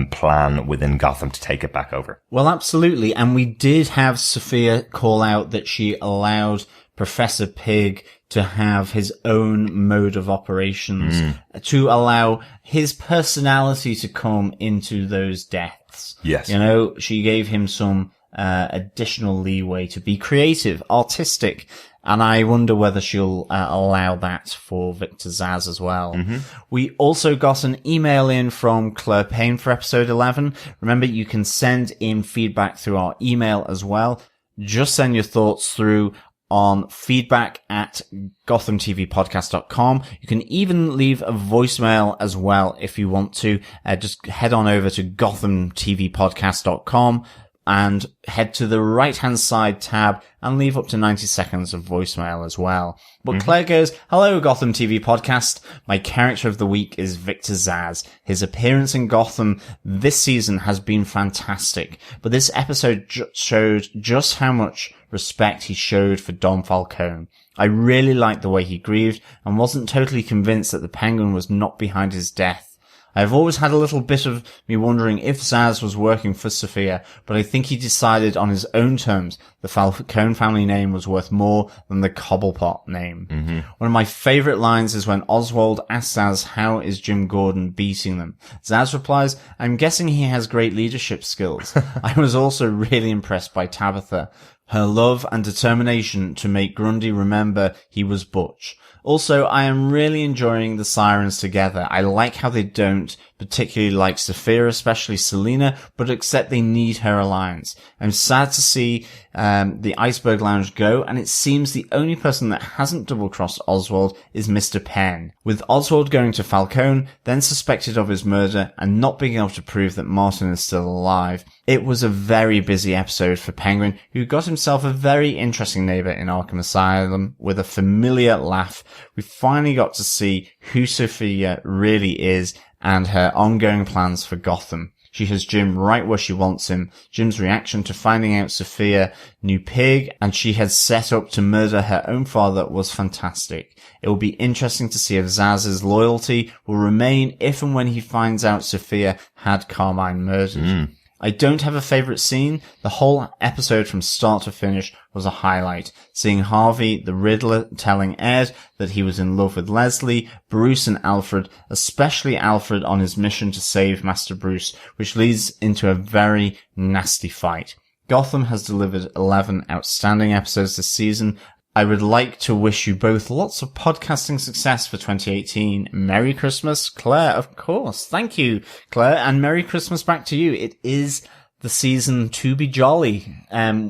plan within Gotham to take it back over. Well, absolutely. And we did have Sofia call out that she allowed Professor Pig to have his own mode of operations, to allow his personality to come into those deaths. Yes. You know, she gave him some additional leeway to be creative, artistic, and I wonder whether she'll allow that for Victor Zsasz as well. We also got an email in from Claire Payne for episode 11. Remember, you can send in feedback through our email as well. Just send your thoughts through on feedback@gothamtvpodcast.com. You can even leave a voicemail as well if you want to. Just head on over to gothamtvpodcast.com and head to the right-hand side tab and leave up to 90 seconds of voicemail as well. But Claire goes, "Hello, Gotham TV podcast. My character of the week is Victor Zsasz. His appearance in Gotham this season has been fantastic, but this episode showed just how much respect he showed for Don Falcone. I really liked the way he grieved and wasn't totally convinced that the Penguin was not behind his death. I've always had a little bit of me wondering if Zsasz was working for Sofia, but I think he decided on his own terms the Falcone family name was worth more than the Cobblepot name. One of my favourite lines is when Oswald asks Zsasz how is Jim Gordon beating them. Zsasz replies, I'm guessing he has great leadership skills. I was also really impressed by Tabitha, her love and determination to make Grundy remember he was Butch. Also, I am really enjoying the Sirens together. I like how they don't particularly like Sofia, especially Selena, but accept they need her alliance. I'm sad to see the Iceberg Lounge go, and it seems the only person that hasn't double-crossed Oswald is Mr. Penn. With Oswald going to Falcone, then suspected of his murder, and not being able to prove that Martin is still alive, it was a very busy episode for Penguin, who got himself a very interesting neighbour in Arkham Asylum with a familiar laugh. We finally got to see who Sofia really is and her ongoing plans for Gotham. She has Jim right where she wants him. Jim's reaction to finding out Sofia knew Pig and she had set up to murder her own father was fantastic. It will be interesting to see if Zsasz's loyalty will remain if and when he finds out Sofia had Carmine murdered. I don't have a favourite scene. The whole episode from start to finish was a highlight. Seeing Harvey, the Riddler, telling Ed that he was in love with Leslie, Bruce and Alfred, especially Alfred on his mission to save Master Bruce, which leads into a very nasty fight. Gotham has delivered 11 outstanding episodes this season. I would like to wish you both lots of podcasting success for 2018. Merry Christmas, Claire, of course. Thank you, Claire, and Merry Christmas back to you. It is the season to be jolly,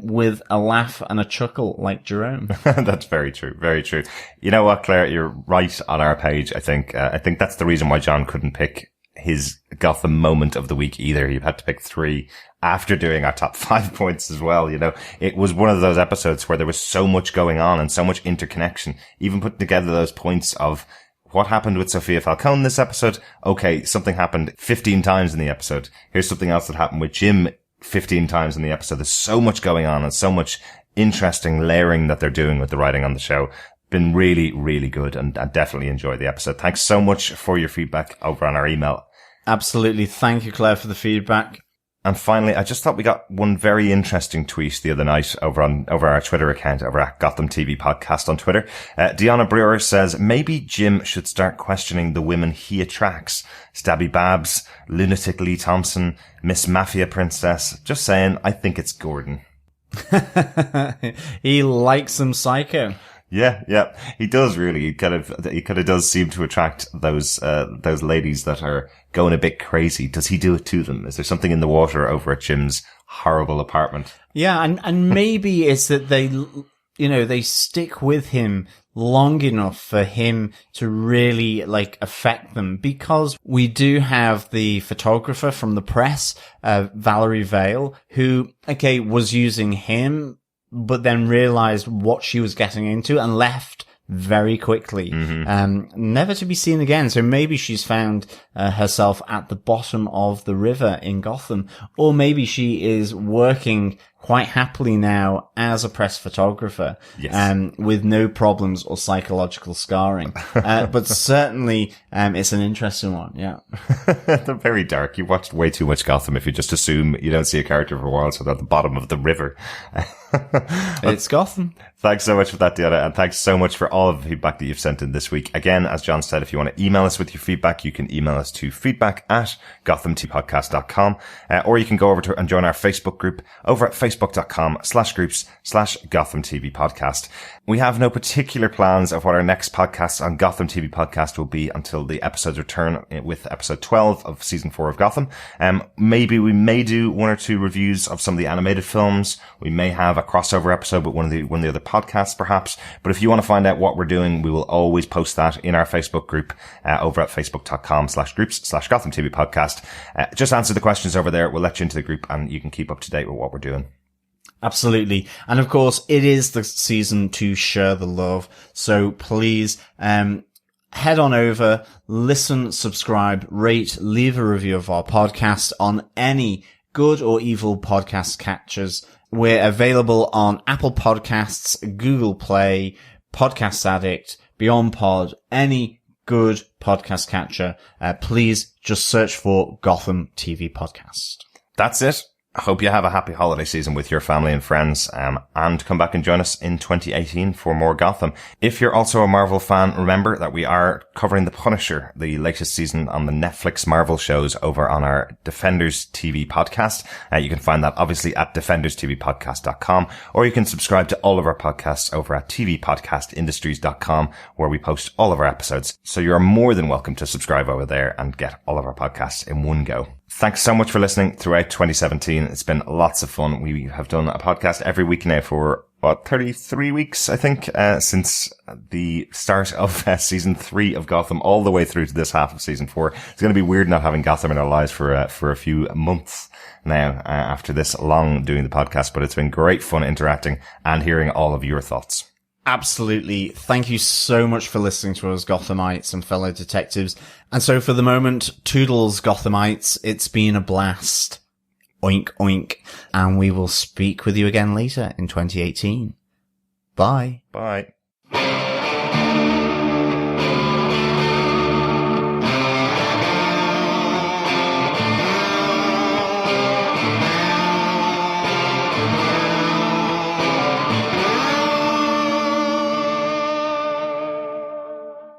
with a laugh and a chuckle like Jerome. That's very true. Very true. You know what, Claire? You're right on our page, I think. I think that's the reason why John couldn't pick his Gotham moment of the week either. You had to pick 3 after doing our top 5 points as well. You know, it was one of those episodes where there was so much going on and so much interconnection, even putting together those points of what happened with Sofia Falcone this episode. Okay, something happened 15 times in the episode. Here's something else that happened with Jim 15 times in the episode. There's so much going on and so much interesting layering that they're doing with the writing on the show. Been really, really good, and I definitely enjoyed the episode. Thanks so much for your feedback over on our email. Absolutely. Thank you, Claire, for the feedback. And finally, I just thought we got one very interesting tweet the other night over our Twitter account, over at Gotham TV Podcast on Twitter. Deanna Brewer says, maybe Jim should start questioning the women he attracts. Stabby Babs, Lunatic Lee Thompson, Miss Mafia Princess. Just saying, I think it's Gordon. He likes some psycho. Yeah, he does really. He kind of does seem to attract those ladies that are going a bit crazy. Does he do it to them? Is there something in the water over at Jim's horrible apartment? Yeah, and maybe it's that they stick with him long enough for him to really affect them, because we do have the photographer from the press, Valerie Vale, who was using him, but then realized what she was getting into and left very quickly, never to be seen again. So maybe she's found herself at the bottom of the river in Gotham, or maybe she is working quite happily now as a press photographer, Yes. with no problems or psychological scarring. But certainly, it's an interesting one. Yeah. They're very dark. You watched way too much Gotham if you just assume you don't see a character for a while, so they're at the bottom of the river. It's Gotham. Thanks so much for that, Deanna, and thanks so much for all of the feedback that you've sent in this week. Again, as John said, if you want to email us with your feedback, you can email us to feedback@gothamtvpodcast.com, or you can go over to and join our Facebook group over at facebook.com/groups/Gotham TV Podcast. We have no particular plans of what our next podcast on Gotham TV Podcast will be until the episodes return with episode 12 of season 4 of Gotham. Maybe we may do one or two reviews of some of the animated films. We may have a crossover episode with one of the other podcasts, perhaps. But if you want to find out what we're doing, we will always post that in our Facebook group over at facebook.com/groups/Gotham TV Podcast. Just answer the questions over there. We'll let you into the group and you can keep up to date with what we're doing. Absolutely. And of course, it is the season to share the love. So please, head on over, listen, subscribe, rate, leave a review of our podcast on any good or evil podcast catchers. We're available on Apple Podcasts, Google Play, Podcast Addict, Beyond Pod, any good podcast catcher. Please just search for Gotham TV Podcast. That's it. I hope you have a happy holiday season with your family and friends, and come back and join us in 2018 for more Gotham. If you're also a Marvel fan, remember that we are covering The Punisher, the latest season on the Netflix Marvel shows over on our Defenders TV podcast. You can find that obviously at defenderstvpodcast.com, or you can subscribe to all of our podcasts over at tvpodcastindustries.com, where we post all of our episodes. So you're more than welcome to subscribe over there and get all of our podcasts in one go. Thanks so much for listening throughout 2017. It's been lots of fun. We have done a podcast every week now for, 33 weeks, I think, since the start of season 3 of Gotham, all the way through to this half of season 4. It's going to be weird not having Gotham in our lives for a few months now, after this long doing the podcast, but it's been great fun interacting and hearing all of your thoughts. Absolutely. Thank you so much for listening to us, Gothamites and fellow detectives. And so for the moment, toodles, Gothamites. It's been a blast. Oink, oink. And we will speak with you again later in 2018. Bye. Bye.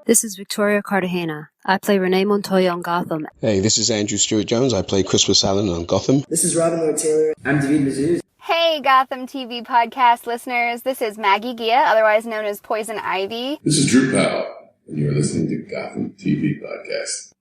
This is Victoria Cartagena. I play Renee Montoya on Gotham. Hey, this is Andrew Stewart Jones. I play Christmas Allen on Gotham. This is Robin Lloyd Taylor. I'm David Mazouz. Hey, Gotham TV Podcast listeners. This is Maggie Gia, otherwise known as Poison Ivy. This is Drew Powell, and you're listening to Gotham TV Podcast.